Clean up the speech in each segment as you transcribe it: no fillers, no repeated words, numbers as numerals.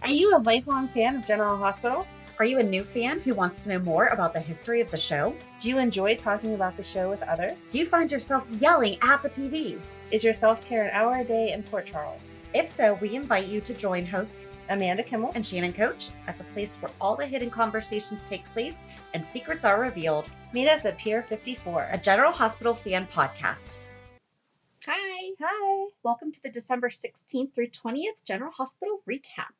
Are you a lifelong fan of General Hospital? Are you a new fan who wants to know more about the history of the show? Do you enjoy talking about the show with others? Do you find yourself yelling at the TV? Is your self-care an hour a day in Port Charles? If so, we invite you to join hosts Amanda Kimmel and Shannon Coach at the place where all the hidden conversations take place and secrets are revealed. Meet us at Pier 54, a General Hospital fan podcast. Hi. Hi. Welcome to the December 16th through 20th General Hospital recap.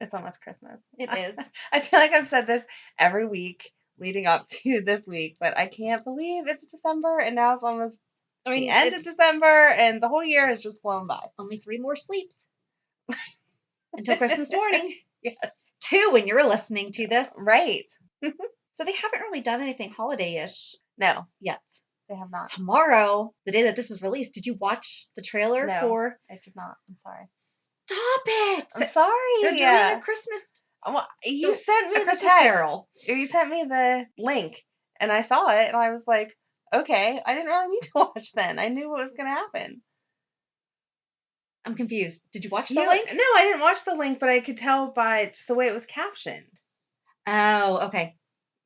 It's almost Christmas. It is. I feel like I've said this every week leading up to this week, but I can't believe it's December and now it's almost the end of December and the whole year has just flown by. Only 3 more sleeps until Christmas morning. Yes. 2 when you're listening to this. Right. So they haven't really done anything holiday-ish. No. Yet. They have not. Tomorrow, the day that this is released, did you watch the trailer for... I did not. I'm sorry. Stop it! I'm sorry. They're doing a Christmas... Well, you sent me the Christmas text. Carol. You sent me the link, and I saw it, and I was like, okay, I didn't really need to watch then. I knew what was going to happen. I'm confused. Did you watch the link? No, I didn't watch the link, but I could tell by just the way it was captioned. Oh, okay.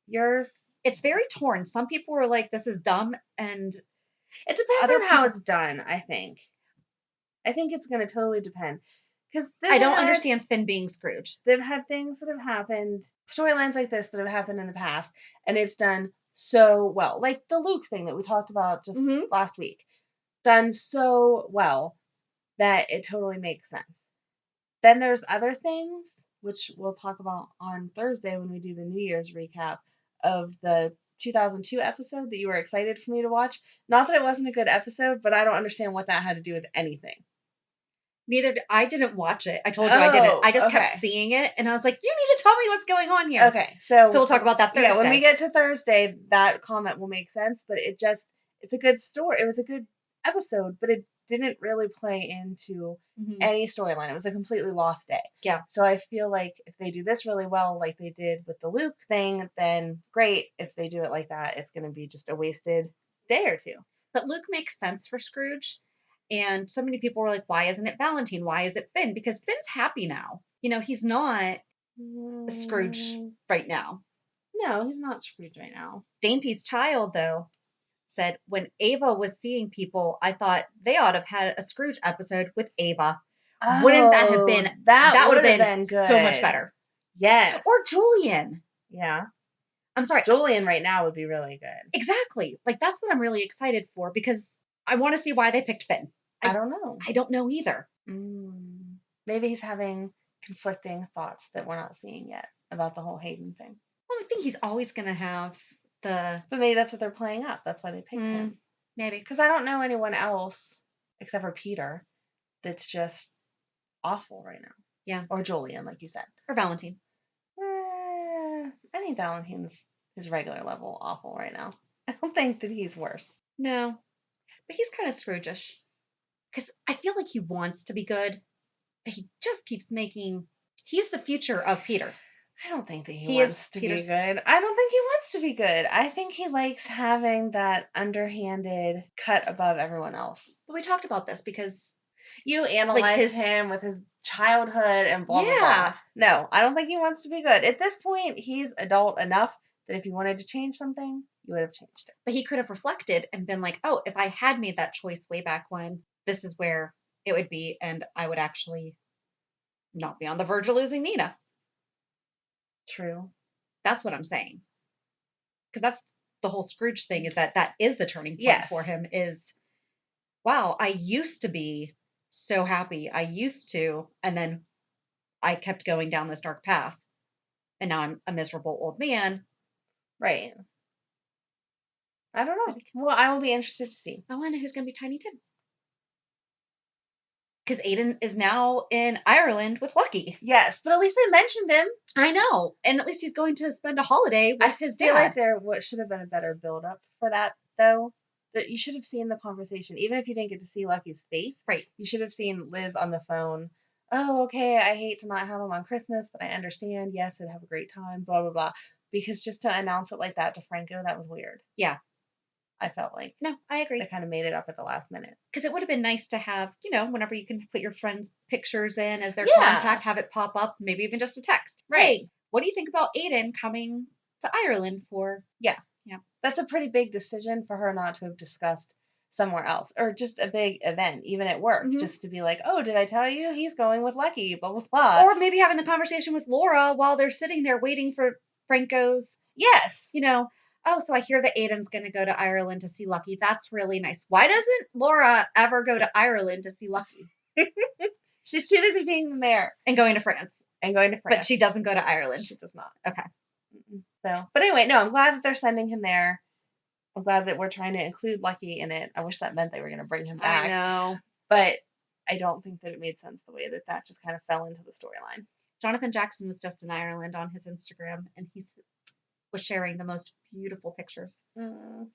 Yours? It's very torn. Some people were like, this is dumb, and... It depends on how it's done, I think. I think it's going to totally depend. Because I don't understand Finn being Scrooge. They've had things that have happened, storylines like this that have happened in the past, and it's done so well. Like the Luke thing that we talked about just last week. Done so well that it totally makes sense. Then there's other things, which we'll talk about on Thursday when we do the New Year's recap of the 2002 episode that you were excited for me to watch. Not that it wasn't a good episode, but I don't understand what that had to do with anything. I didn't watch it. I told you I didn't. I just kept seeing it, and I was like, you need to tell me what's going on here. Okay, so we'll talk about that Thursday. Yeah, when we get to Thursday, that comment will make sense, but it's a good story. It was a good episode, but it didn't really play into any storyline. It was a completely lost day. Yeah. So I feel like if they do this really well, like they did with the Luke thing, then great. If they do it like that, it's going to be just a wasted day or two. But Luke makes sense for Scrooge. And so many people were like, why isn't it Valentine? Why is it Finn? Because Finn's happy now. You know, he's not a Scrooge right now. No, he's not Scrooge right now. Dainty's child, though, said, when Ava was seeing people, I thought they ought to have had a Scrooge episode with Ava. Oh, wouldn't that have been, that would have been good. So much better. Yes. Or Julian. Yeah. I'm sorry. Julian right now would be really good. Exactly. Like, that's what I'm really excited for, because I want to see why they picked Finn. I don't know. I don't know either. Maybe he's having conflicting thoughts that we're not seeing yet about the whole Hayden thing. Well, I think he's always going to have the... But maybe that's what they're playing up. That's why they picked him. Maybe. Because I don't know anyone else, except for Peter, that's just awful right now. Yeah. Or Julian, like you said. Or Valentine. I think Valentine's his regular level awful right now. I don't think that he's worse. No. But he's kind of Scrooge-ish. Because I feel like he wants to be good, but he just keeps making... He's the future of Peter. I don't think that he wants to be good. I don't think he wants to be good. I think he likes having that underhanded cut above everyone else. But we talked about this because... You analyze him with his childhood and blah, blah, blah. No, I don't think he wants to be good. At this point, he's adult enough that if he wanted to change something, you would have changed it. But he could have reflected and been like, oh, if I had made that choice way back when, this is where it would be, and I would actually not be on the verge of losing Nina. True. That's what I'm saying. Because that's the whole Scrooge thing, is that is the turning point for him, is, wow, I used to be so happy. I used to, and then I kept going down this dark path, and now I'm a miserable old man. Right. I don't know. Well, I will be interested to see. I want to know who's going to be Tiny Tim. Because Aiden is now in Ireland with Lucky. Yes, but at least they mentioned him. I know. And at least he's going to spend a holiday with his dad. I feel like there should have been a better build-up for that, though. That you should have seen the conversation. Even if you didn't get to see Lucky's face. Right. You should have seen Liz on the phone. Oh, okay, I hate to not have him on Christmas, but I understand. Yes, I'd have a great time, blah, blah, blah. Because just to announce it like that to Franco, that was weird. Yeah. I felt like. No, I agree. They kind of made it up at the last minute. Because it would have been nice to have, whenever you can put your friends' pictures in as their Yeah. contact, have it pop up, maybe even just a text. Right. Hey, what do you think about Aiden coming to Ireland for? Yeah. Yeah. That's a pretty big decision for her not to have discussed somewhere else, or just a big event, even at work, just to be like, oh, did I tell you he's going with Lucky, blah, blah, blah. Or maybe having the conversation with Laura while they're sitting there waiting for Franco's, yes. Oh, so I hear that Aiden's going to go to Ireland to see Lucky. That's really nice. Why doesn't Laura ever go to Ireland to see Lucky? She's too busy being the mayor. And going to France. But she doesn't go to Ireland. She does not. Okay. So, but anyway, no, I'm glad that they're sending him there. I'm glad that we're trying to include Lucky in it. I wish that meant they were going to bring him back. I know. But I don't think that it made sense the way that just kind of fell into the storyline. Jonathan Jackson was just in Ireland on his Instagram, and he was sharing the most beautiful pictures.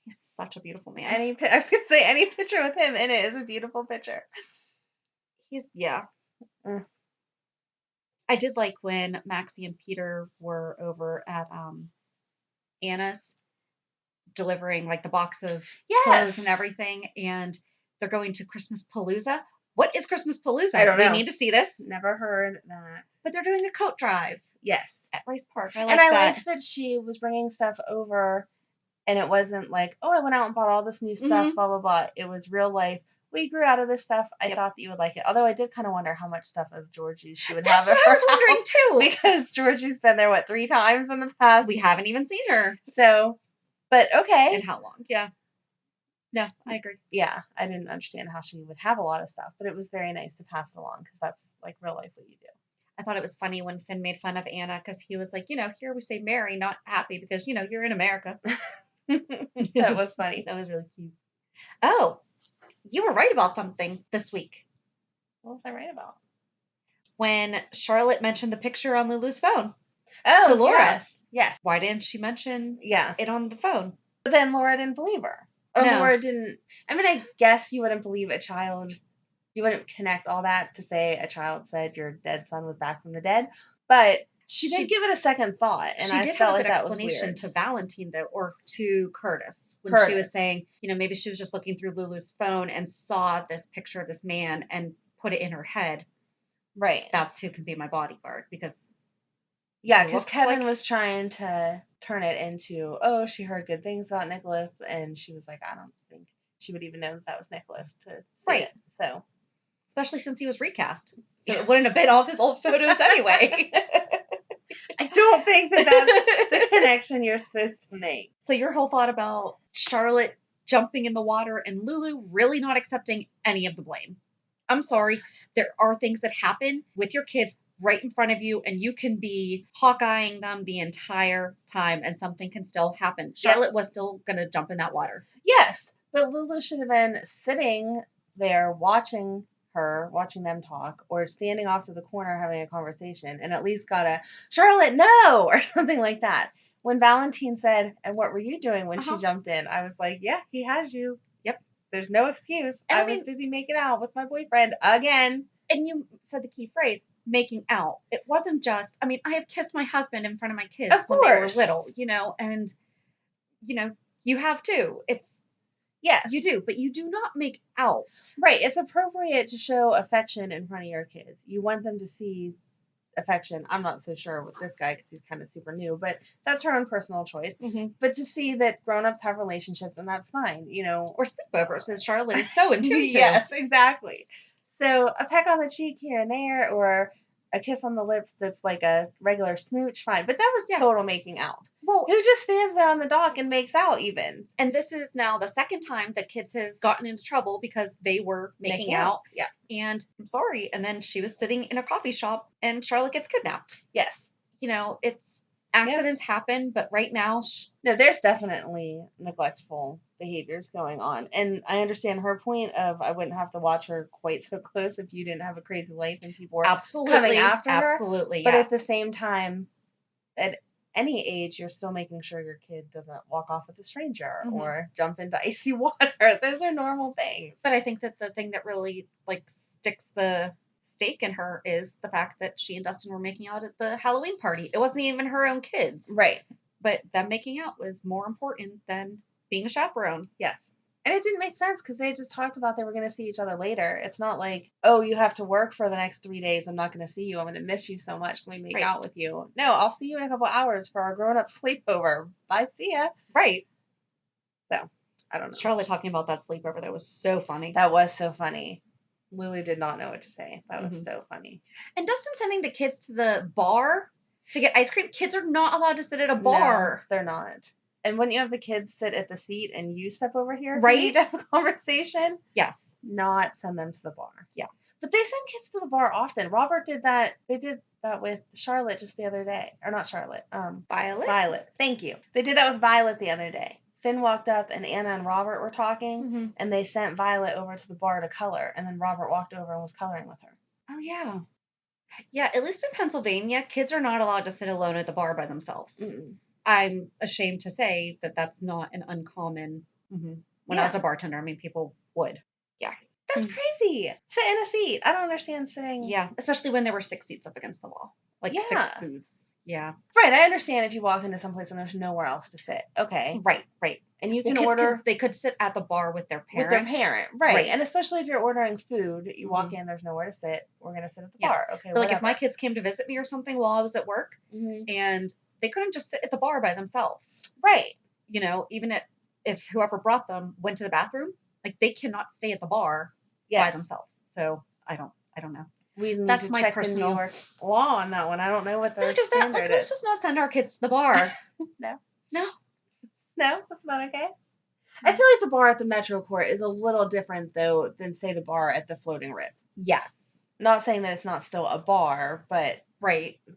He's such a beautiful man. I was going to say, any picture with him in it is a beautiful picture. Yeah. I did like when Maxie and Peter were over at Anna's, delivering like the box of clothes and everything, and they're going to Christmas Palooza. What is Christmas Palooza? I don't know. We need to see this. Never heard that. But they're doing a coat drive. Yes. At Rice Park. I liked that she was bringing stuff over, and it wasn't like, oh, I went out and bought all this new stuff, blah, blah, blah. It was real life. We grew out of this stuff. I thought that you would like it. Although I did kind of wonder how much stuff of Georgie's she would have. That's what I was wondering too. Because Georgie's been there, 3 times in the past? We haven't even seen her. So, but okay. And how long? Yeah. No, I agree. Yeah, I didn't understand how she would have a lot of stuff, but it was very nice to pass along because that's like real life what you do. I thought it was funny when Finn made fun of Anna because he was like, here we say merry, not happy, because, you're in America. That was funny. That was really cute. Oh, you were right about something this week. What was I right about? When Charlotte mentioned the picture on Lulu's phone. Oh, to Laura. Yes. Why didn't she mention it on the phone? But then Laura didn't believe her. Or no. Laura didn't. I mean, I guess you wouldn't believe a child. You wouldn't connect all that to say a child said your dead son was back from the dead. But she did give it a second thought. And she did have a good explanation to Valentine, though, or to Curtis, when she was saying, maybe she was just looking through Lulu's phone and saw this picture of this man and put it in her head. Right. That's who can be my bodyguard. Because Kevin was trying to turn it into, oh, she heard good things about Nicholas, and she was like, I don't think she would even know that was Nicholas to say it. So, especially since he was recast, so it wouldn't have been all of his old photos anyway. I don't think that that's the connection you're supposed to make. So your whole thought about Charlotte jumping in the water and Lulu really not accepting any of the blame. I'm sorry, there are things that happen with your kids right in front of you, and you can be hawk-eyeing them the entire time, and something can still happen. Charlotte was still going to jump in that water. Yes, but Lulu should have been sitting there watching them talk, or standing off to the corner having a conversation, and at least got a, Charlotte, no, or something like that. When Valentine said, and what were you doing when she jumped in? I was like, yeah, he has you. Yep. There's no excuse. I was busy making out with my boyfriend again. And you said the key phrase, making out. It wasn't just, I have kissed my husband in front of my kids when they were little, and, you have too. Yes. You do, but you do not make out. Right. It's appropriate to show affection in front of your kids. You want them to see affection. I'm not so sure with this guy because he's kind of super new, but that's her own personal choice. But to see that grown-ups have relationships, and that's fine, Or sleepovers, as Charlotte is so in tune to. Yes, exactly. So a peck on the cheek here and there, or a kiss on the lips that's like a regular smooch, fine. But that was total making out. Well, who just stands there on the dock and makes out even? And this is now the second time that kids have gotten into trouble because they were making out. Yeah. And I'm sorry. And then she was sitting in a coffee shop and Charlotte gets kidnapped. Yes. It's accidents happen, but right now... No, there's definitely neglectful behaviors going on. And I understand her point of, I wouldn't have to watch her quite so close if you didn't have a crazy life and people were coming after her. Absolutely, But at the same time, at any age, you're still making sure your kid doesn't walk off with a stranger or jump into icy water. Those are normal things. But I think that the thing that really sticks the stake in her is the fact that she and Dustin were making out at the Halloween party. It wasn't even her own kids. Right. But them making out was more important than being a chaperone. Yes. And it didn't make sense because they just talked about they were going to see each other later. It's not like, oh, you have to work for the next 3 days. I'm not going to see you. I'm going to miss you so much. Let me make out with you. No, I'll see you in a couple hours for our grown-up sleepover. Bye, see ya. Right. So, I don't know. Charlotte talking about that sleepover, that was so funny. That was so funny. Lulu did not know what to say. That was so funny. And Dustin sending the kids to the bar to get ice cream. Kids are not allowed to sit at a bar. No, they're not. And when you have the kids sit at the seat and you step over here, right? You need to have a conversation. Yes. Not send them to the bar. Yeah. But they send kids to the bar often. Robert did that. They did that with Charlotte just the other day. Or not Charlotte. Violet? Violet. Thank you. They did that with Violet the other day. Finn walked up and Anna and Robert were talking, and they sent Violet over to the bar to color, and then Robert walked over and was coloring with her. Oh, yeah. Yeah, at least in Pennsylvania, kids are not allowed to sit alone at the bar by themselves. Mm-mm. I'm ashamed to say that that's not an uncommon. When I was a bartender, I mean, people would. Yeah. That's crazy. Sit in a seat. I don't understand sitting. Yeah, especially when there were 6 seats up against the wall. Like 6 booths. Yeah. Right. I understand if you walk into someplace and there's nowhere else to sit. Okay. Right. And you can order. They could sit at the bar with their parent. Right. And especially if you're ordering food, you walk in, there's nowhere to sit. We're going to sit at the bar. Okay. But like if my kids came to visit me or something while I was at work, and they couldn't just sit at the bar by themselves. Right. You know, even if whoever brought them went to the bathroom, like they cannot stay at the bar by themselves. So I don't know. That's my personal New York law on that one. I don't know what their standard is. Let's just not send our kids to the bar. No, that's not okay. No. I feel like the bar at the Metro Court is a little different though than say the bar at the Floating Rip. Yes. Not saying that it's not still a bar, but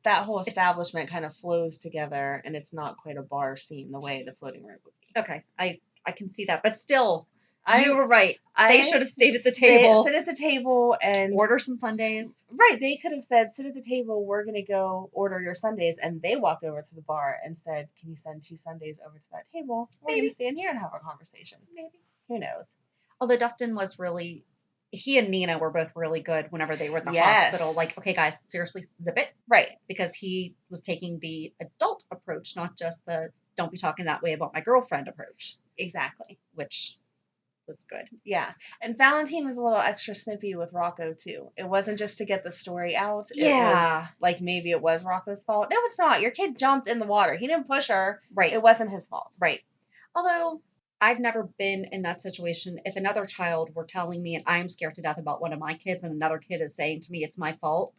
that whole establishment kind of flows together, and it's not quite a bar scene the way the Floating Rip would be. Okay, I can see that, but still. You were right. They should have stayed at the table. Sit at the table and order some sundaes. Right. They could have said, sit at the table. We're going to go order your sundaes. And they walked over to the bar and said, can you send 2 sundaes over to that table? We're going to stand here and have a conversation. Maybe. Who knows? Although Dustin was he and Nina were both really good whenever they were in the hospital. Like, okay, guys, seriously, zip it. Right. Because he was taking the adult approach, not just the don't be talking that way about my girlfriend approach. Exactly. Which was good. Yeah. And Valentine was a little extra snippy with Rocco too. It wasn't just to get the story out. It was like maybe it was Rocco's fault. No, it's not. Your kid jumped in the water. He didn't push her. Right. It wasn't his fault. Right. Although I've never been in that situation. If another child were telling me and I'm scared to death about one of my kids and another kid is saying to me it's my fault,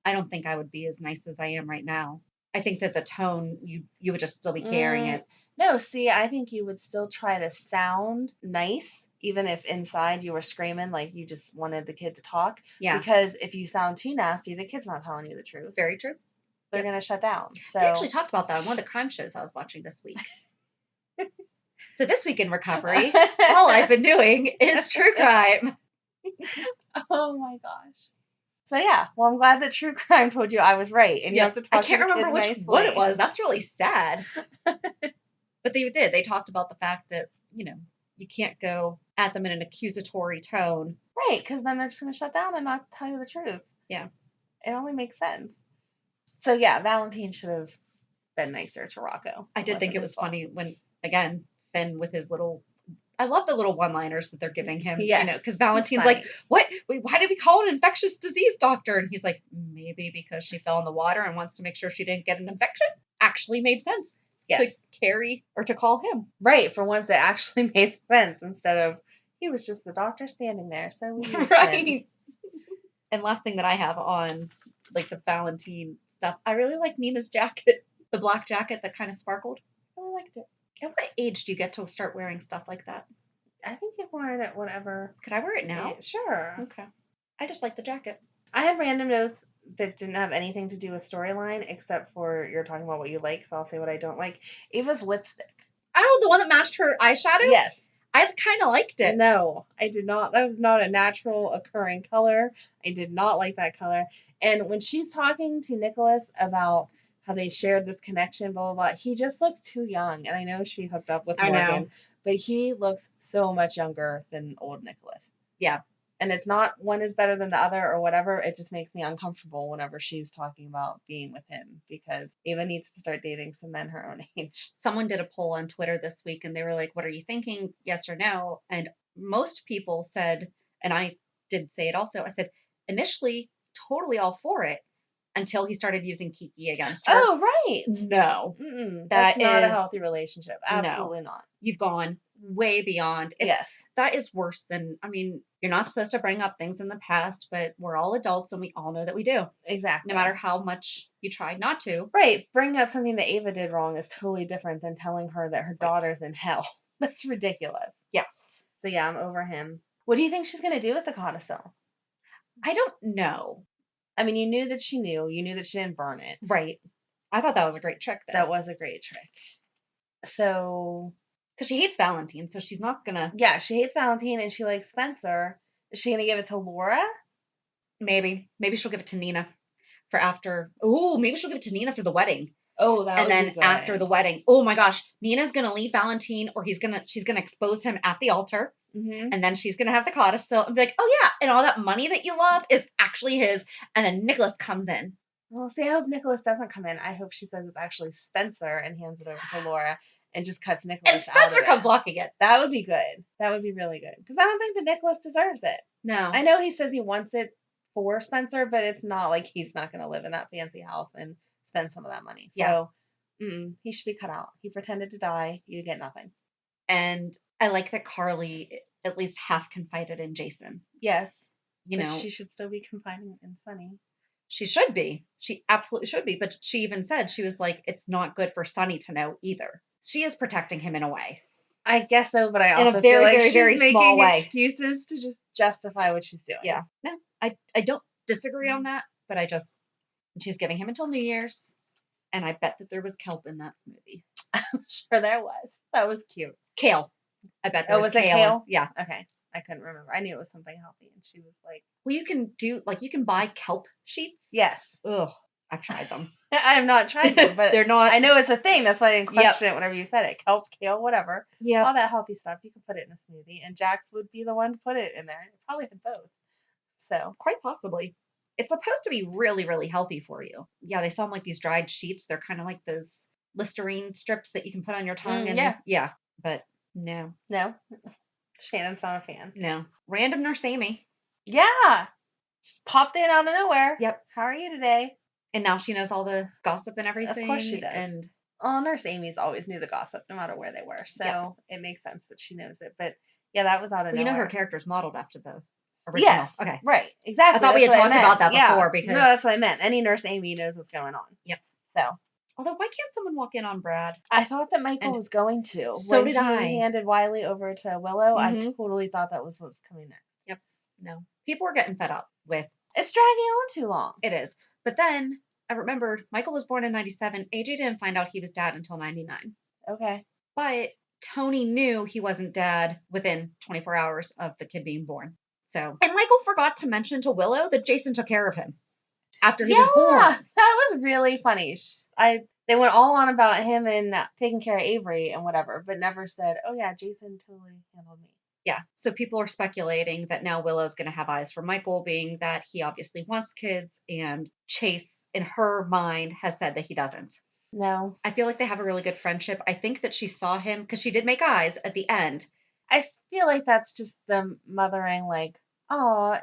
I don't think I would be as nice as I am right now. I think that the tone, you would just still be carrying it. No, see, I think you would still try to sound nice, even if inside you were screaming like you just wanted the kid to talk. Yeah. Because if you sound too nasty, the kid's not telling you the truth. Very true. They're going to shut down. So they actually talked about that on one of the crime shows I was watching this week. So this week in recovery, all I've been doing is true crime. Oh my gosh. So yeah, well, I'm glad that true crime told you I was right, and you have to talk. I can't remember what it was. That's really sad. But they did. They talked about the fact that you can't go at them in an accusatory tone, right? Because then they're just going to shut down and not tell you the truth. Yeah, it only makes sense. So yeah, Valentine should have been nicer to Rocco. I did think it was funny when again Finn with his little. I love the little one-liners that they're giving him, because Valentine's like, what? Wait, why did we call an infectious disease doctor? And he's like, maybe because she fell in the water and wants to make sure she didn't get an infection. Actually made sense to carry or to call him. Right. For once it actually made sense instead of, he was just the doctor standing there. So we right. And last thing that I have on like the Valentine stuff, I really like Nina's jacket, the black jacket that kind of sparkled. I really liked it. At what age do you get to start wearing stuff like that? I think you've worn it whenever. Could I wear it now? Sure. Okay. I just like the jacket. I had random notes that didn't have anything to do with storyline, except for you're talking about what you like, so I'll say what I don't like. Ava's lipstick. Oh, the one that matched her eyeshadow? Yes. I kind of liked it. No, I did not. That was not a natural occurring color. I did not like that color. And when she's talking to Nicholas about how they shared this connection, blah, blah, blah. He just looks too young. And I know she hooked up with Morgan, but he looks so much younger than old Nicholas. Yeah. And it's not one is better than the other or whatever. It just makes me uncomfortable whenever she's talking about being with him because Ava needs to start dating some men her own age. Someone did a poll on Twitter this week and they were like, what are you thinking? Yes or no? And most people said, and I did say it also, I said, initially, totally all for it until he started using Kiki against her. Oh, right. No. That's not a healthy relationship. Absolutely not. You've gone way beyond. Yes. That is worse than, I mean, you're not supposed to bring up things in the past, but we're all adults and we all know that we do. Exactly. No matter how much you tried not to. Right. Bringing up something that Ava did wrong is totally different than telling her that her daughter's in hell. That's ridiculous. Yes. So yeah, I'm over him. What do you think she's going to do with the codicil? I don't know. I mean, you knew that she knew. You knew that she didn't burn it. Right. I thought that was a great trick, though. That was a great trick. So... Because she hates Valentine, so she's not going to... Yeah, she hates Valentine and she likes Spencer. Is she going to give it to Laura? Maybe. Maybe she'll give it to Nina for after... Oh, maybe she'll give it to Nina for the wedding. Oh, that would be good. And then after the wedding, oh my gosh, Nina's going to leave Valentine or she's going to expose him at the altar. Mm-hmm. And then she's going to have the codicil and be like, oh yeah, and all that money that you love is actually his. And then Nicholas comes in. Well, see, I hope Nicholas doesn't come in. I hope she says it's actually Spencer and hands it over to Laura and just cuts Nicholas and Spencer out of comes walking it. That would be good. That would be really good. Because I don't think that Nicholas deserves it. No. I know he says he wants it for Spencer, but it's not like he's not going to live in that fancy house and spend some of that money. So he should be cut out. He pretended to die. You get nothing. And I like that Carly at least half confided in Jason. Yes. But she should still be confiding in Sonny. She should be. She absolutely should be. But she even said, she was like, it's not good for Sonny to know either. She is protecting him in a way. I guess so, but I also in a very, feel like very, she's very making small way. Excuses to just justify what she's doing. Yeah. No, I don't disagree on that, but she's giving him until New Year's. And I bet that there was kelp in that smoothie. I'm sure there was. That was cute. Kale. I bet there was kale. Oh, was it kale? Yeah. Okay. I couldn't remember. I knew it was something healthy. And she was like... Well, you can buy kelp sheets. Yes. Ugh. I've tried them. I have not tried them, but they're not... I know it's a thing. That's why I didn't question it whenever you said it. Kelp, kale, whatever. Yeah. All that healthy stuff. You can put it in a smoothie. And Jax would be the one to put it in there. It probably had both. So... Quite possibly. It's supposed to be really, really healthy for you. Yeah, they sell them like these dried sheets. They're kind of like those Listerine strips that you can put on your tongue. Yeah. But no. No. Shannon's not a fan. No. Random Nurse Amy. Yeah. Just popped in out of nowhere. Yep. How are you today? And now she knows all the gossip and everything. Of course she does. And Nurse Amy's always knew the gossip no matter where they were. So it makes sense that she knows it. But yeah, that was out of nowhere. You know her character's modeled after the original. Yes. Okay. Right. Exactly. I thought we had talked about that before because... No, that's what I meant. Any Nurse Amy knows what's going on. Yep. So... Although, why can't someone walk in on Brad? I thought that Michael was going to. So did I. When he handed Wiley over to Willow, I totally thought that was what's coming next. Yep. No. People were getting fed up with... It's dragging on too long. It is. But then, I remembered, Michael was born in 97. AJ didn't find out he was dad until 99. Okay. But Tony knew he wasn't dad within 24 hours of the kid being born. So... And Michael forgot to mention to Willow that Jason took care of him after he was born. Yeah, that was really funny. They went all on about him and taking care of Avery and whatever, but never said, oh yeah, Jason totally handled me. Yeah. So people are speculating that now Willow's going to have eyes for Michael, being that he obviously wants kids, and Chase, in her mind, has said that he doesn't. No. I feel like they have a really good friendship. I think that she saw him, because she did make eyes at the end. I feel like that's just them mothering, like, oh,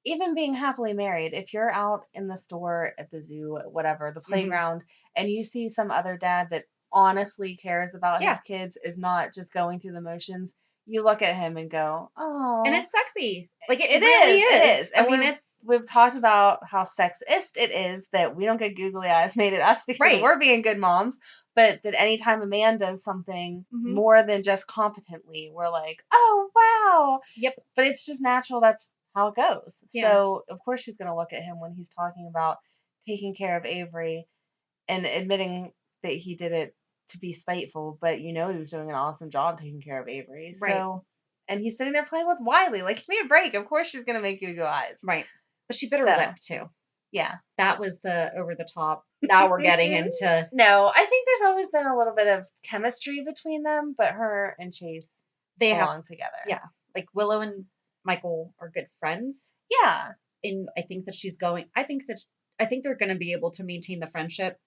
even being happily married, if you're out in the store, at the zoo, whatever, the playground, and you see some other dad that honestly cares about his kids, is not just going through the motions, you look at him and go, oh. And it's sexy. Like, it really is. It is. And we've talked about how sexist it is that we don't get googly eyes made at us because we're being good moms, but that anytime a man does something more than just competently, we're like, oh, wow. Yep. But it's just natural. That's how it goes. Yeah. So of course she's going to look at him when he's talking about taking care of Avery and admitting that he did it to be spiteful, but he was doing an awesome job taking care of Avery. Right. So, and he's sitting there playing with Wiley. Like, give me a break. Of course she's going to make you go eyes. Right. But she bit her lip too. Yeah. That was the over the top. Now we're getting into... No, I think there's always been a little bit of chemistry between them, but her and Chase belong together. Yeah. Like Willow and Michael are good friends. Yeah. And I think that I think they're going to be able to maintain the friendship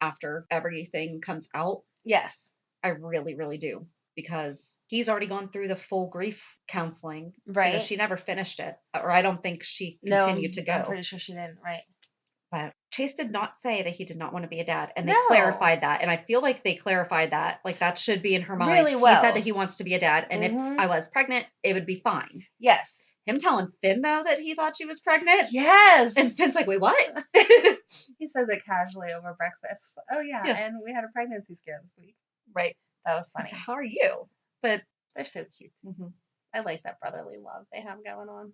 after everything comes out. Yes. I really, really do. Because he's already gone through the full grief counseling. Right. She never finished it. Or I don't think she No, continued to go. I'm pretty sure she didn't. Right. But Chase did not say that he did not want to be a dad. And they No. clarified that. And I feel like they clarified that. Like that should be in her mind. Really well. He said that he wants to be a dad. And if I was pregnant, it would be fine. Yes. Him telling Finn, though, that he thought she was pregnant. Yes. And Finn's like, wait, what? He says it casually over breakfast. Oh, yeah. And we had a pregnancy scare this week. Right. That was funny. So how are you? But they're so cute. Mm-hmm. I like that brotherly love they have going on.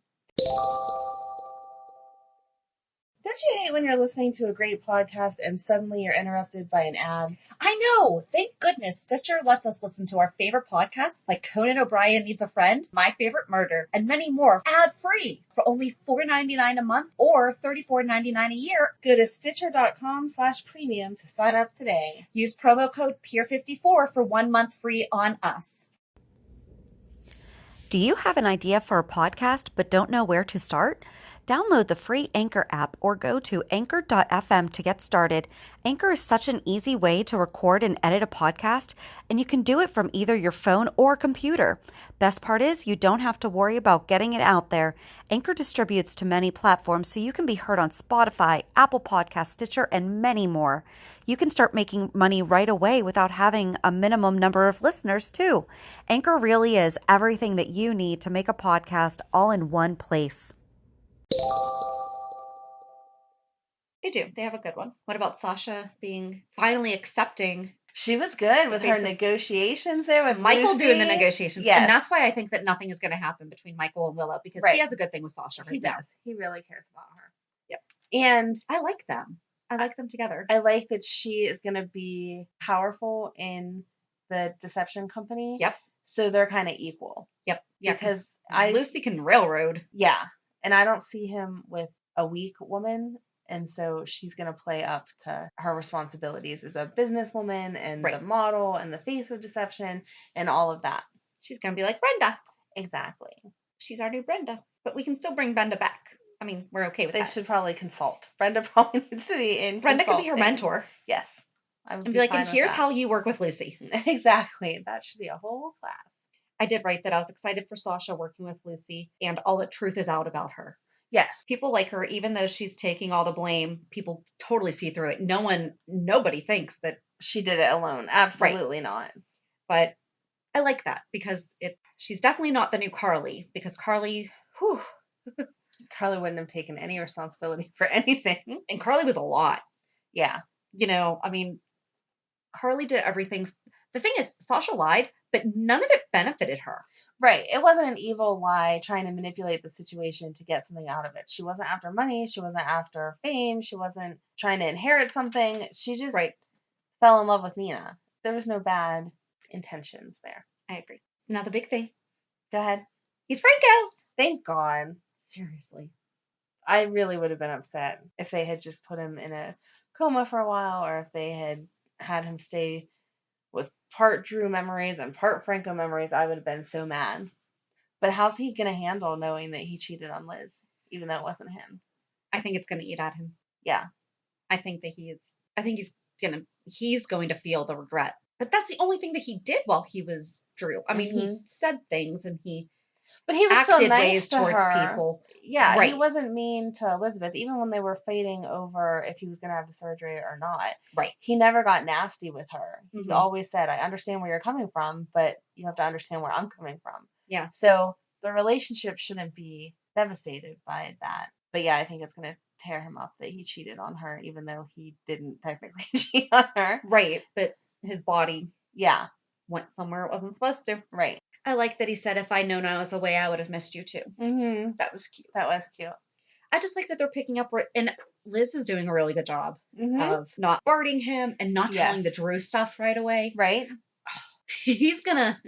Don't you hate when you're listening to a great podcast and suddenly you're interrupted by an ad? I know. Thank goodness Stitcher lets us listen to our favorite podcasts like Conan O'Brien Needs a Friend, My Favorite Murder, and many more ad-free for only $4.99 a month or $34.99 a year. Go to Stitcher.com/premium to sign up today. Use promo code Pier54 for 1 month free on us. Do you have an idea for a podcast but don't know where to start? Download the free Anchor app or go to anchor.fm to get started. Anchor is such an easy way to record and edit a podcast, and you can do it from either your phone or computer. Best part is you don't have to worry about getting it out there. Anchor distributes to many platforms, so you can be heard on Spotify, Apple Podcasts, Stitcher, and many more. You can start making money right away without having a minimum number of listeners, too. Anchor really is everything that you need to make a podcast all in one place. They do. They have a good one. What about Sasha being finally accepting? She was good with her negotiations there with Michael Lucy. Doing the negotiations. Yes. And that's why I think that nothing is going to happen between Michael and Willow because he has a good thing with Sasha right now. He really cares about her. Yep. And I like them. I like them together. I like that she is going to be powerful in the deception company. Yep. So they're kind of equal. Yep. Yeah. Because Lucy can railroad. Yeah. And I don't see him with a weak woman. And so she's going to play up to her responsibilities as a businesswoman and the model and the face of deception and all of that. She's going to be like Brenda. Exactly. She's our new Brenda. But we can still bring Brenda back. I mean, we're okay with that. They should probably consult. Brenda probably needs to be in Brenda can be her mentor. Yes. And be like, and here's how you work with Lucy. Exactly. That should be a whole class. I did write that I was excited for Sasha working with Lucy and all the truth is out about her. Yes. People like her, even though she's taking all the blame, people totally see through it. Nobody thinks that she did it alone. Absolutely not. But I like that because she's definitely not the new Carly because Carly wouldn't have taken any responsibility for anything. And Carly was a lot. Yeah. I mean, Carly did everything. The thing is, Sasha lied, but none of it benefited her. Right. It wasn't an evil lie trying to manipulate the situation to get something out of it. She wasn't after money. She wasn't after fame. She wasn't trying to inherit something. She just fell in love with Nina. There was no bad intentions there. I agree. So now the big thing. Go ahead. He's Franco. Thank God. Seriously. I really would have been upset if they had just put him in a coma for a while or if they had him stay with part Drew memories and part Franco memories. I would have been so mad. But how's he going to handle knowing that he cheated on Liz, even though it wasn't him? I think it's going to eat at him. Yeah. I think he's going to feel the regret. But that's the only thing that he did while he was Drew. I mean, he said things and but he was acted so nice ways to towards her. People. Yeah, he wasn't mean to Elizabeth, even when they were fighting over if he was going to have the surgery or not. Right. He never got nasty with her. Mm-hmm. He always said, I understand where you're coming from, but you have to understand where I'm coming from. Yeah. So the relationship shouldn't be devastated by that. But yeah, I think it's going to tear him up that he cheated on her, even though he didn't technically cheat on her. Right. But his body went somewhere it wasn't supposed to. Right. I like that he said, if I'd known I was away, I would have missed you too. Mm-hmm. That was cute. That was cute. I just like that they're picking up, and Liz is doing a really good job of not burning him and not telling the Drew stuff right away. Right. He's gonna,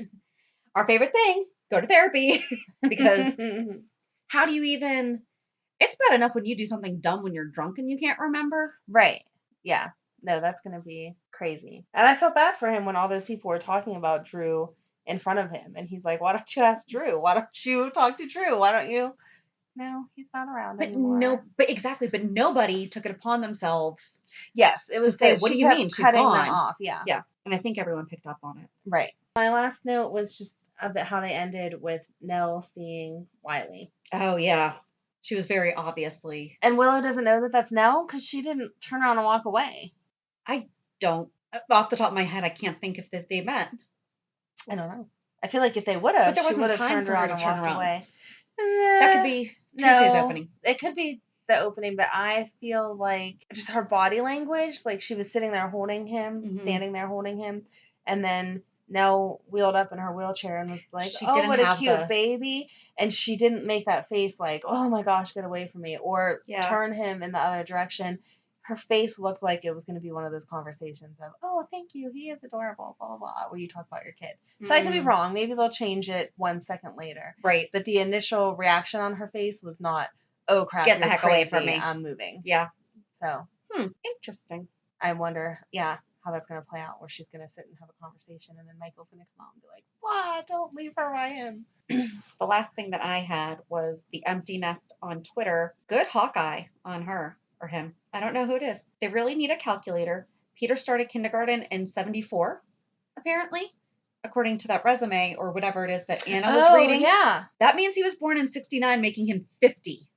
our favorite thing, go to therapy because how do you even, it's bad enough when you do something dumb when you're drunk and you can't remember. Right. Yeah. No, that's going to be crazy. And I felt bad for him when all those people were talking about Drew in front of him. And he's like, why don't you ask Drew? Why don't you talk to Drew? Why don't you? No, he's not around anymore. But nobody took it upon themselves. Yes, it was to say, what do you mean? She's cutting gone. them off. Yeah. Yeah. And I think everyone picked up on it. Right. My last note was just about how they ended with Nell seeing Wiley. Oh, yeah. She was very obviously. And Willow doesn't know that that's Nell because she didn't turn around and walk away. I don't. Off the top of my head, I can't think if they met. I don't know. I feel like if they would have, she would have turned around and walked away. That could be Tuesday's opening. It could be the opening, but I feel like just her body language, like she was sitting there holding him, standing there holding him, and then Nell wheeled up in her wheelchair and was like, oh, what a cute baby. And she didn't make that face like, oh my gosh, get away from me, or turn him in the other direction. Her face looked like it was going to be one of those conversations of, oh, thank you, he is adorable, blah, blah, blah, where you talk about your kid. So I could be wrong. Maybe they'll change it 1 second later. Right. But the initial reaction on her face was not, oh, crap, get the heck away from me. I'm moving. Yeah. So. Interesting. I wonder, how that's going to play out, where she's going to sit and have a conversation, and then Michael's going to come out and be like, what? Don't leave her where I am. The last thing that I had was the empty nest on Twitter. Good Hawkeye on her. Or him. I don't know who it is. They really need a calculator. Peter started kindergarten in 1974, apparently, according to that resume or whatever it is that Anna was reading. Yeah. That means he was born in 1969, making him 50.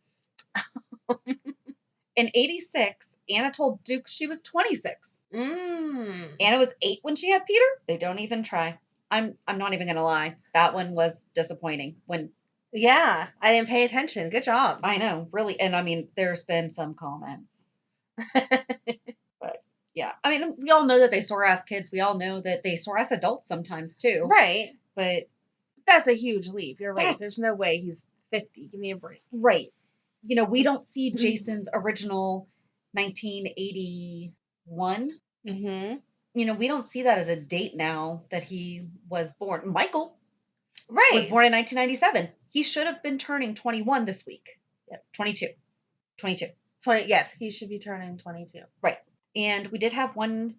In 1986, Anna told Duke she was 26. Anna was 8 when she had Peter. They don't even try. I'm not even going to lie. That one was disappointing. Yeah, I didn't pay attention. Good job. I know, really. And I mean, there's been some comments. But yeah, I mean, we all know that they sore-ass kids. We all know that they sore-ass adults sometimes too. Right. But that's a huge leap. You're right. There's no way he's 50. Give me a break. Right. We don't see Jason's original 1981. We don't see that as a date now that he was born. Michael. Right. Was born in 1997. He should have been turning 21 this week. Yep. 22. 20. Yes, he should be turning 22. Right. And we did have one,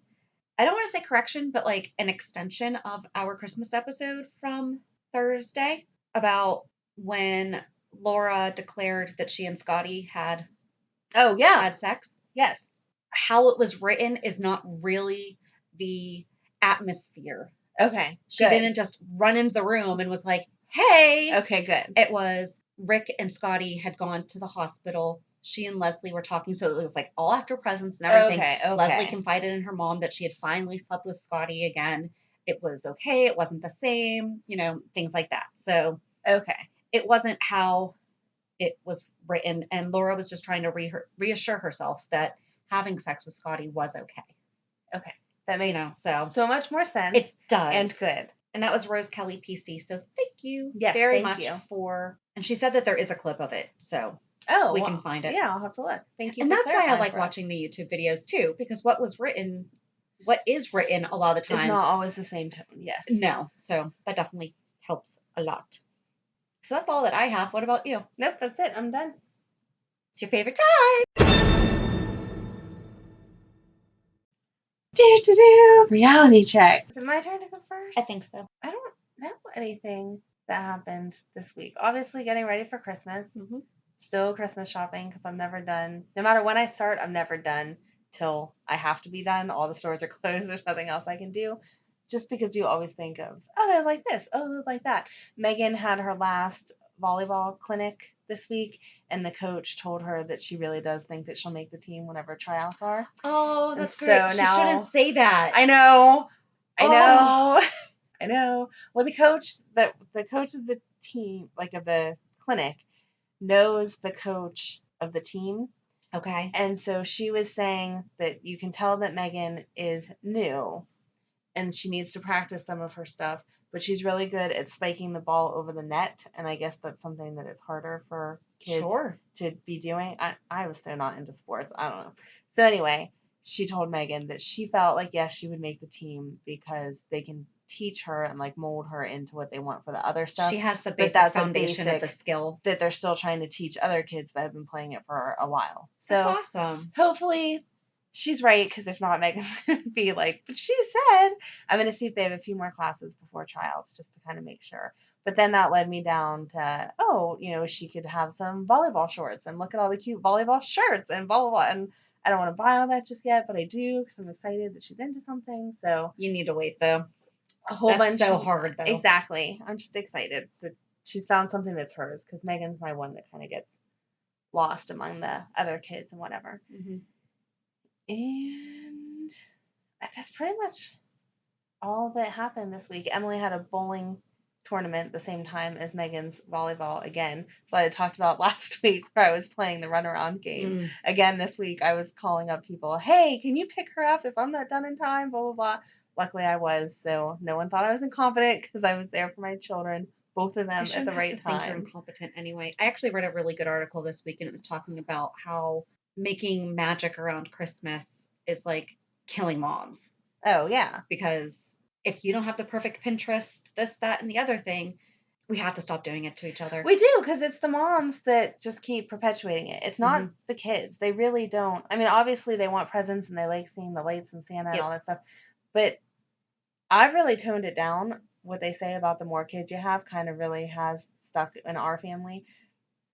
I don't want to say correction, but like an extension of our Christmas episode from Thursday about when Laura declared that she and Scotty had sex. Yes. How it was written is not really the atmosphere. Okay. She didn't just run into the room and was like, hey. Okay, good. It was Rick and Scotty had gone to the hospital. She and Leslie were talking. So it was like all after presents and everything. Okay. Leslie confided in her mom that she had finally slept with Scotty again. It was okay. It wasn't the same, things like that. So it wasn't how it was written. And Laura was just trying to reassure herself that having sex with Scotty was okay. Okay. That makes so much more sense. It does. And good. And that was Rose Kelly PC. So thank you very much you. For. And she said that there is a clip of it. So we can find it. Yeah, I'll have to look. Thank you. And that's why I like watching the YouTube videos too, because what is written a lot of the times. It's not always the same tone. Yes. No. So that definitely helps a lot. So that's all that I have. What about you? Nope, that's it. I'm done. It's your favorite time. Reality check. Is it my turn to go first? I think so. I don't know anything that happened this week. Obviously, getting ready for Christmas. Still Christmas shopping because I'm never done. No matter when I start, I'm never done till I have to be done. All the stores are closed. There's nothing else I can do. Just because you always think of, oh, they're like this. Oh, they're like that. Megan had her last volleyball clinic this week, and the coach told her that she really does think that she'll make the team whenever tryouts are. Oh, that's great. She shouldn't say that. I know. I know. Well, the coach of the team, like of the clinic, knows the coach of the team. Okay. And so she was saying that you can tell that Megan is new and she needs to practice some of her stuff, but she's really good at spiking the ball over the net. And I guess that's something that is harder for kids to be doing. I was so not into sports. I don't know. So anyway, she told Megan that she felt like, yes, she would make the team because they can teach her and like mold her into what they want for the other stuff. She has the basic foundation of the skill that they're still trying to teach other kids that have been playing it for a while. So that's awesome. Hopefully she's right, because if not, Megan's going to be like, but she said, I'm going to see if they have a few more classes before tryouts just to kind of make sure. But then that led me down to, she could have some volleyball shorts and look at all the cute volleyball shirts and blah, blah, blah. And I don't want to buy all that just yet, but I do because I'm excited that she's into something. So you need to wait, though. A whole bunch. So hard, though. Exactly. I'm just excited that she's found something that's hers, because Megan's my one that kind of gets lost among the other kids and whatever. Mm-hmm. And that's pretty much all that happened this week. Emily had a bowling tournament the same time as Megan's volleyball again. So I had talked about last week where I was playing the runaround game. Again, this week I was calling up people, hey, can you pick her up if I'm not done in time, blah, blah, blah. Luckily I was, so no one thought I was incompetent because I was there for my children, both of them at the right time. Think you're incompetent anyway. I actually read a really good article this week, and it was talking about how making magic around Christmas is like killing moms. Oh, yeah. Because if you don't have the perfect Pinterest, this, that, and the other thing, we have to stop doing it to each other. We do, because it's the moms that just keep perpetuating it. It's not the kids. They really don't. I mean, obviously they want presents and they like seeing the lights and Santa and all that stuff. But I've really toned it down. What they say about the more kids you have kind of really has stuck in our family.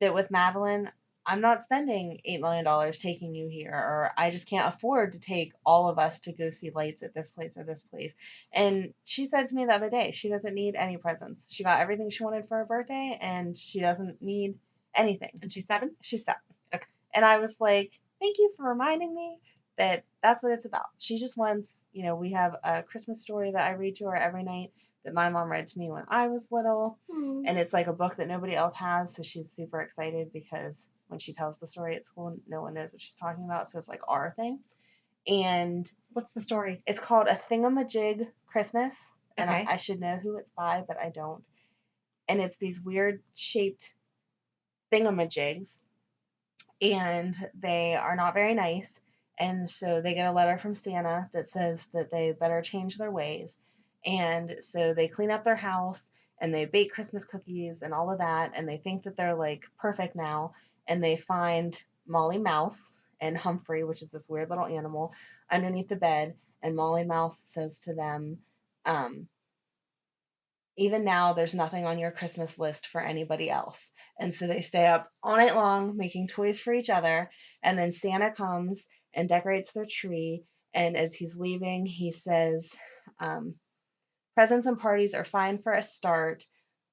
That with Madeline, I'm not spending $8 million taking you here, or I just can't afford to take all of us to go see lights at this place or this place. And she said to me the other day, she doesn't need any presents. She got everything she wanted for her birthday, and she doesn't need anything. And she's 7? She's 7. Okay. And I was like, thank you for reminding me that that's what it's about. She just wants, we have a Christmas story that I read to her every night that my mom read to me when I was little. And it's like a book that nobody else has, so she's super excited because when she tells the story at school, no one knows what she's talking about, so it's like our thing. And what's the story? It's called A Thingamajig Christmas, and okay. I should know who it's by, but I don't. And it's these weird shaped thingamajigs, and they are not very nice. And so they get a letter from Santa that says that they better change their ways. And so they clean up their house and they bake Christmas cookies and all of that. And they think that they're like perfect now. And they find Molly Mouse and Humphrey, which is this weird little animal, underneath the bed. And Molly Mouse says to them, even now, there's nothing on your Christmas list for anybody else. And so they stay up all night long making toys for each other. And then Santa comes and decorates their tree. And as he's leaving, he says, presents and parties are fine for a start,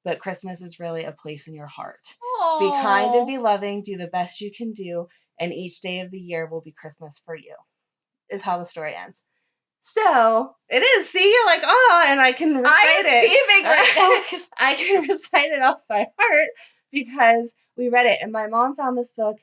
but Christmas is really a place in your heart. Aww. Be kind and be loving. Do the best you can do. And each day of the year will be Christmas for you, is how the story ends. So it is. See, you're like, oh, and I can recite it. I can recite it off by heart because we read it. And my mom found this book.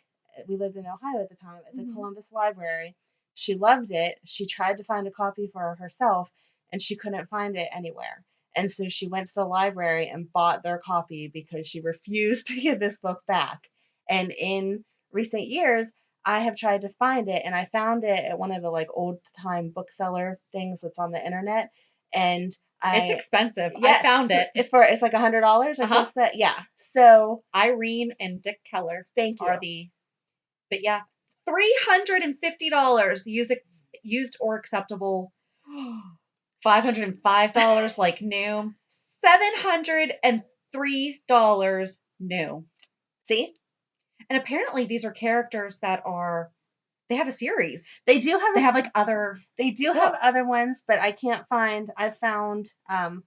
We lived in Ohio at the time at the Columbus Library. She loved it. She tried to find a copy for herself, and she couldn't find it anywhere. And so she went to the library and bought their copy because she refused to give this book back. And in recent years, I have tried to find it, and I found it at one of the like old time bookseller things that's on the internet. And it's expensive. Yes, I found it. It's like $100. I guess that. Yeah. So Irene and Dick Keller. Thank you. Are but yeah, $350 used or acceptable. $505 like new. $703 new. See? And apparently these are characters that they have a series. They do have other They do books. Have other ones, but I can't find. I found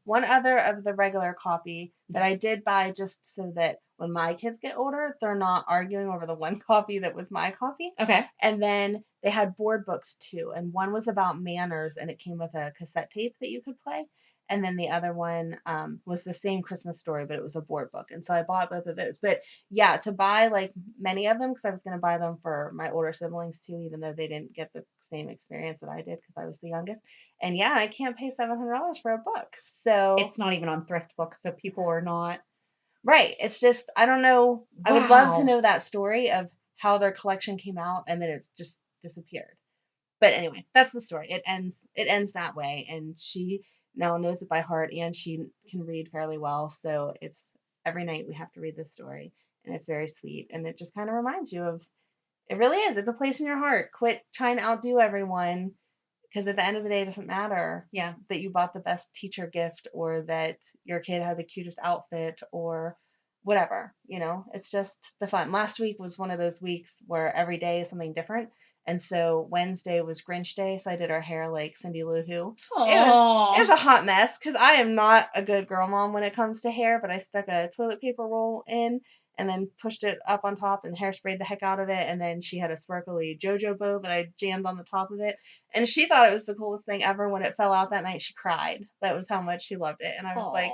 one other of the regular copy that I did buy just so that when my kids get older, they're not arguing over the one copy that was my copy. Okay. And then they had board books too, and one was about manners, and it came with a cassette tape that you could play. And then the other one was the same Christmas story, but it was a board book. And so I bought both of those. But yeah, to buy like many of them, because I was going to buy them for my older siblings too, even though they didn't get the same experience that I did because I was the youngest. And yeah, I can't pay $700 for a book. So it's not even on thrift books. So people are not. Right. It's just, I don't know. Wow. I would love to know that story of how their collection came out and then it's just disappeared. But anyway, that's the story. It ends that way. And she now knows it by heart and she can read fairly well. So it's every night we have to read this story and it's very sweet. And it just kind of reminds you of It really is. It's a place in your heart. Quit trying to outdo everyone, because at the end of the day, it doesn't matter that you bought the best teacher gift or that your kid had the cutest outfit or whatever. It's just the fun. Last week was one of those weeks where every day is something different. And so Wednesday was Grinch Day, so I did her hair like Cindy Lou Who. It was a hot mess because I am not a good girl mom when it comes to hair, but I stuck a toilet paper roll in and then pushed it up on top and hairsprayed the heck out of it. And then she had a sparkly JoJo bow that I jammed on the top of it. And she thought it was the coolest thing ever. When it fell out that night, she cried. That was how much she loved it. And I was like,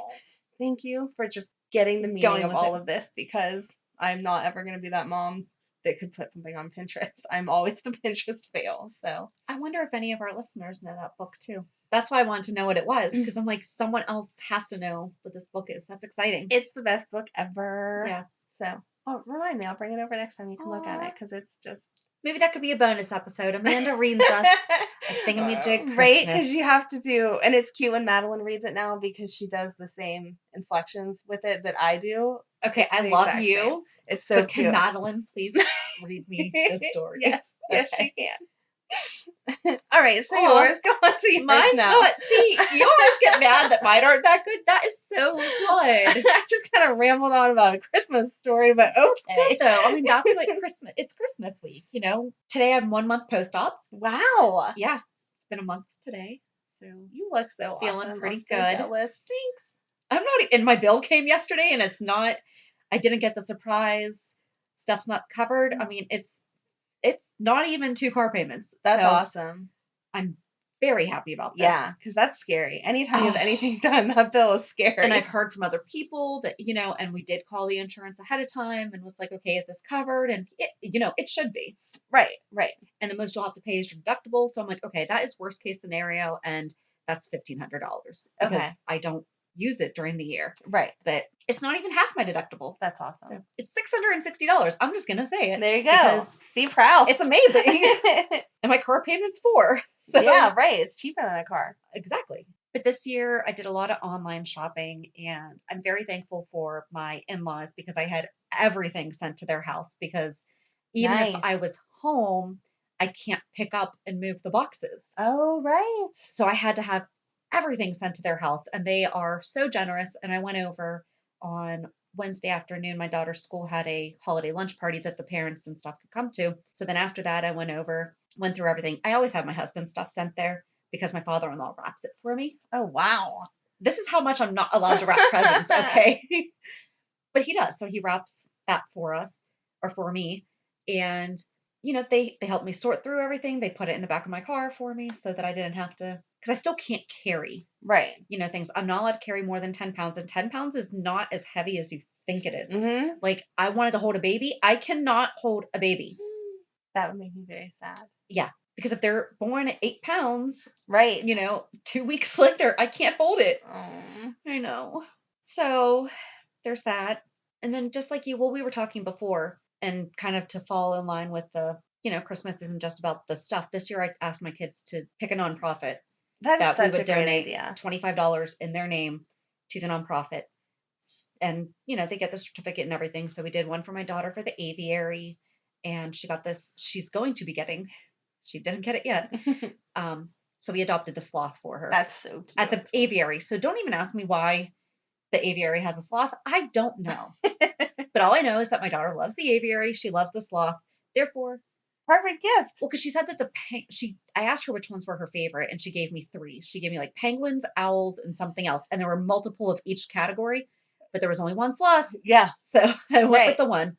thank you for just getting the meaning of all of this, because I'm not ever going to be that mom that could put something on Pinterest. I'm always the Pinterest fail. So I wonder if any of our listeners know that book too. That's why I wanted to know what it was, because I'm like, someone else has to know what this book is. That's exciting. It's the best book ever. Yeah. So, remind me. I'll bring it over next time you can look at it, because it's just... Maybe that could be a bonus episode. Amanda reads us a thingamajig Christmas. Right, because you have to do... And it's cute when Madeline reads it now, because she does the same inflections with it that I do. Okay, I love you. Same. It's so cute. Can Madeline please read me this story? Yes, yes, she can. All right, so yours. Go on to yours now. See, you always get mad that mine aren't that good. That is so good. I just kind of rambled on about a Christmas story, but okay. It's good, though. I mean, that's like Christmas. It's Christmas week, Today I'm 1 month post-op. Wow. Yeah, it's been a month today. So you look so feeling awesome. pretty I'm good. So jealous. Thanks. I'm not. And my bill came yesterday, and it's not. I didn't get the surprise. Stuff's not covered. I mean, it's not even 2 car payments. That's awesome. I'm very happy about this. Yeah, because that's scary. Anytime you have anything done, that bill is scary. And I've heard from other people that, and we did call the insurance ahead of time and was like, okay, is this covered? And it should be. Right. And the most you'll have to pay is your deductible. So I'm like, okay, that is worst case scenario. And that's $1,500 because I don't use it during the year. Right. But it's not even half my deductible. That's awesome. So it's $660. I'm just going to say it. There you go. Because be proud. It's amazing. And my car payment's $4. So yeah, right. It's cheaper than a car. Exactly. But this year I did a lot of online shopping, and I'm very thankful for my in-laws because I had everything sent to their house, because even if I was home, I can't pick up and move the boxes. Oh, right. So I had to have everything sent to their house, and they are so generous. And I went over on Wednesday afternoon. My daughter's school had a holiday lunch party that the parents and stuff could come to. So then after that, I went through everything. I always have my husband's stuff sent there because my father-in-law wraps it for me. Oh, wow. This is how much I'm not allowed to wrap presents, okay? But he does. So he wraps that for us, or for me. And, they helped me sort through everything. They put it in the back of my car for me so that I didn't have to, because I still can't carry. Right. Things. I'm not allowed to carry more than 10 pounds, and 10 pounds is not as heavy as you think it is. Mm-hmm. Like, I wanted to hold a baby. I cannot hold a baby. That would make me very sad. Yeah. Because if they're born at 8 pounds, right, 2 weeks later, I can't hold it. Oh. I know. So there's that. And then just like you, we were talking before, and kind of to fall in line with the, Christmas isn't just about the stuff. This year, I asked my kids to pick a nonprofit that we would donate idea. $25 in their name to the nonprofit. And, they get the certificate and everything. So we did one for my daughter for the aviary, and she got this. She's going to be getting. She didn't get it yet. So we adopted the sloth for her. That's so cute. At the aviary. So don't even ask me why the aviary has a sloth. I don't know. But all I know is that my daughter loves the aviary. She loves the sloth. Therefore, perfect gift. Well, because she said that I asked her which ones were her favorite, and she gave me 3. She gave me like penguins, owls, and something else. And there were multiple of each category, but there was only one sloth. Yeah. So I went with the one.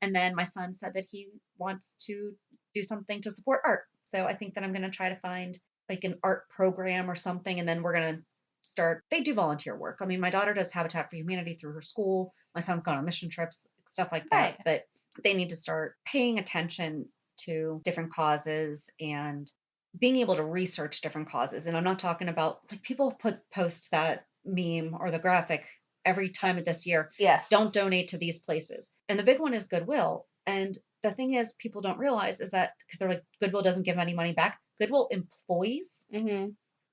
And then my son said that he wants to do something to support art. So I think that I'm going to try to find like an art program or something. And then we're going to they do volunteer work. I mean, my daughter does Habitat for Humanity through her school. My son's gone on mission trips, stuff like that. Right. But they need to start paying attention to different causes and being able to research different causes. And I'm not talking about like people post that meme or the graphic every time of this year. Yes. Don't donate to these places. And the big one is Goodwill. And the thing is, people don't realize is that because they're like, Goodwill doesn't give any money back. Goodwill employs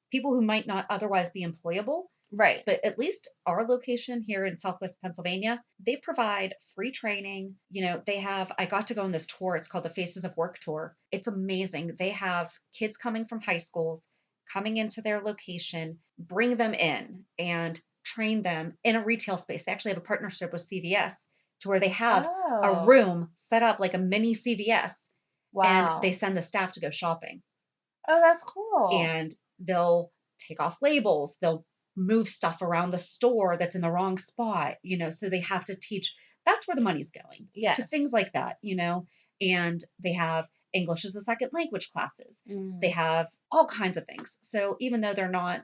people who might not otherwise be employable. Right. But at least our location here in Southwest Pennsylvania, they provide free training. I got to go on this tour. It's called the Faces of Work tour. It's amazing. They have kids coming from high schools, coming into their location, bring them in and train them in a retail space. They actually have a partnership with CVS to where they have a room set up like a mini CVS. And they send the staff to go shopping. Oh, that's cool. And they'll take off labels. They'll move stuff around the store that's in the wrong spot, so they have to teach. That's where the money's going. Yeah. To things like that, and they have English as a second language classes. They have all kinds of things. So even though they're not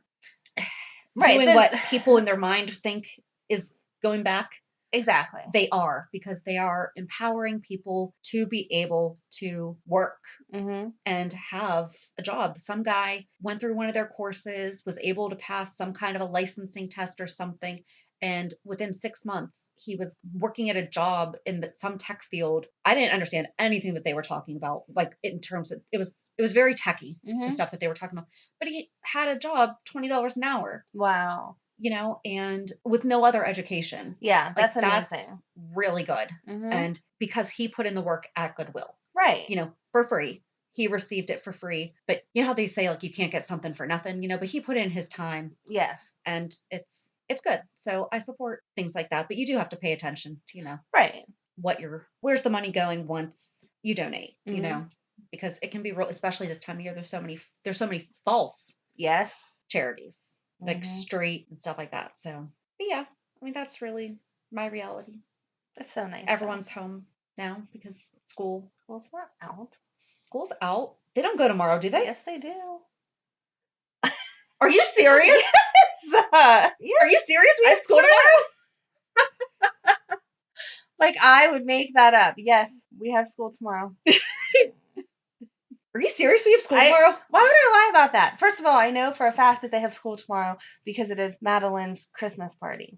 doing what people in their mind think is going back, exactly, they are, because they are empowering people to be able to work and have a job. Some guy went through one of their courses, was able to pass some kind of a licensing test or something. And within 6 months, he was working at a job in some tech field. I didn't understand anything that they were talking about, like in terms of, it was very techy, the stuff that they were talking about. But he had a job, $20 an hour. Wow. And with no other education. Yeah, that's amazing. That's really good. And because he put in the work at Goodwill. Right. For free. He received it for free. But you know how they say, like, you can't get something for nothing, but he put in his time. Yes. And it's good. So I support things like that. But you do have to pay attention to, right, where's the money going once you donate, because it can be real, especially this time of year. There's so many false charities. Like street and stuff like that. So, but yeah, I mean, that's really my reality. That's so nice. Everyone's home now because school's not out. School's out. They don't go tomorrow, do they? Yes, they do. Are you serious? Yes. Are you serious? We have school tomorrow? Like I would make that up. Yes, we have school tomorrow. Are you serious? We have school tomorrow? Why would I lie about that? First of all, I know for a fact that they have school tomorrow because it is Madeline's Christmas party.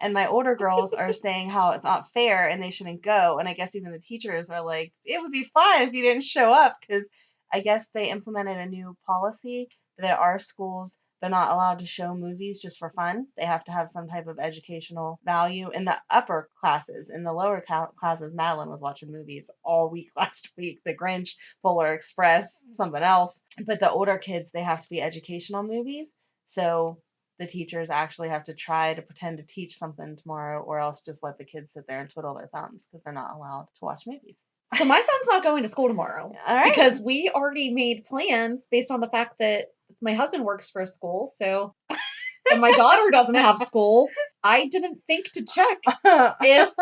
And my older girls are saying how it's not fair and they shouldn't go. And I guess even the teachers are like, it would be fine if you didn't show up, because I guess they implemented a new policy that at our schools, they're not allowed to show movies just for fun. They have to have some type of educational value in the upper classes. In the lower classes, Madeline was watching movies all week last week. The Grinch, Polar Express, something else. But the older kids, they have to be educational movies. So the teachers actually have to try to pretend to teach something tomorrow, or else just let the kids sit there and twiddle their thumbs because they're not allowed to watch movies. So my son's not going to school tomorrow. All right. Because we already made plans based on the fact that my husband works for a school, so and my daughter doesn't have school. I didn't think to check if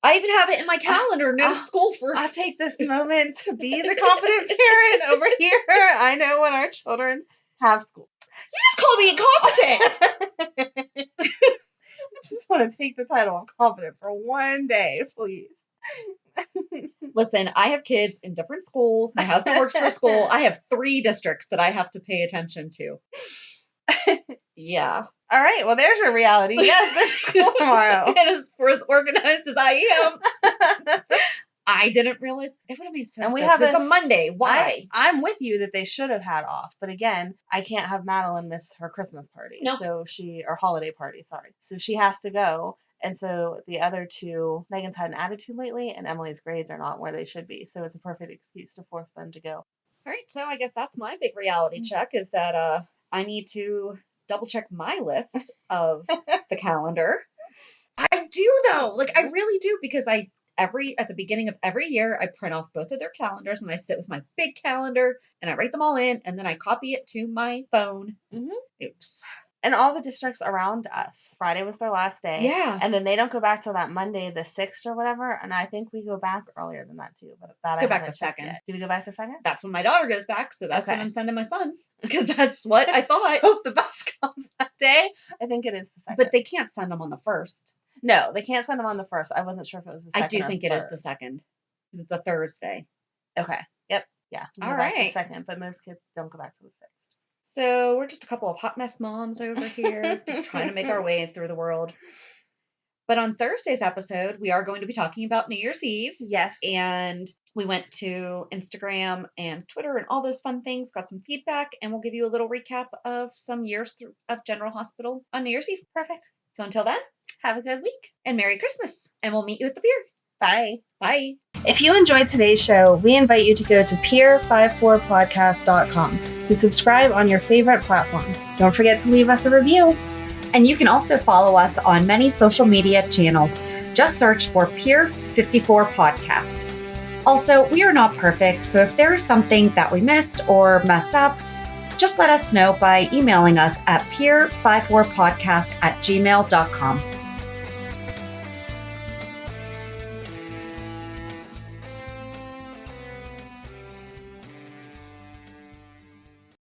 I even have it in my calendar. No school for. I'll take this moment to be the competent parent over here. I know when our children have school. You just call me incompetent. I just want to take the title of competent for one day, please. Listen, I have kids in different schools. My husband works for a school. I have 3 districts that I have to pay attention to. Yeah. All right. Well, there's your reality. Yes, there's school tomorrow. And for as organized as I am, I didn't realize it would have made sense. And it's a Monday. Why? I'm with you that they should have had off. But again, I can't have Madeline miss her Christmas party. No. So or holiday party, sorry. So she has to go. And so the other two, Megan's had an attitude lately, and Emily's grades are not where they should be. So it's a perfect excuse to force them to go. All right. So I guess that's my big reality check, is that I need to double check my list of the calendar. I do, though. Like, I really do, because at the beginning of every year, I print off both of their calendars and I sit with my big calendar and I write them all in, and then I copy it to my phone. Oops. And all the districts around us, Friday was their last day. Yeah. And then they don't go back till that Monday, the 6th or whatever. And I think we go back earlier than that too. But that Go I back haven't the checked 2nd. yet. Do we go back the 2nd? That's when my daughter goes back. So that's when Okay. I'm sending my son. Because that's what I thought. Hope the bus comes that day. I think it is the 2nd. But they can't send them on the 1st. No, they can't send them on the 1st. I wasn't sure if it was the 2nd. I do think it is third. the 2nd. Because it's a Thursday. Okay. Yep. Yeah. We All go back right. the 2nd, but most kids don't go back to the 6th. So we're just a couple of hot mess moms over here, just trying to make our way through the world. But on Thursday's episode, we are going to be talking about New Year's Eve. Yes. And we went to Instagram and Twitter and all those fun things, got some feedback, and we'll give you a little recap of some years of General Hospital on New Year's Eve. Perfect. So until then, have a good week. And Merry Christmas. And we'll meet you at the pier. Bye. Bye. If you enjoyed today's show, we invite you to go to pier54podcast.com to subscribe on your favorite platform. Don't forget to leave us a review. And you can also follow us on many social media channels. Just search for Pier 54 Podcast. Also, we are not perfect, so if there is something that we missed or messed up, just let us know by emailing us at pier54podcast@gmail.com.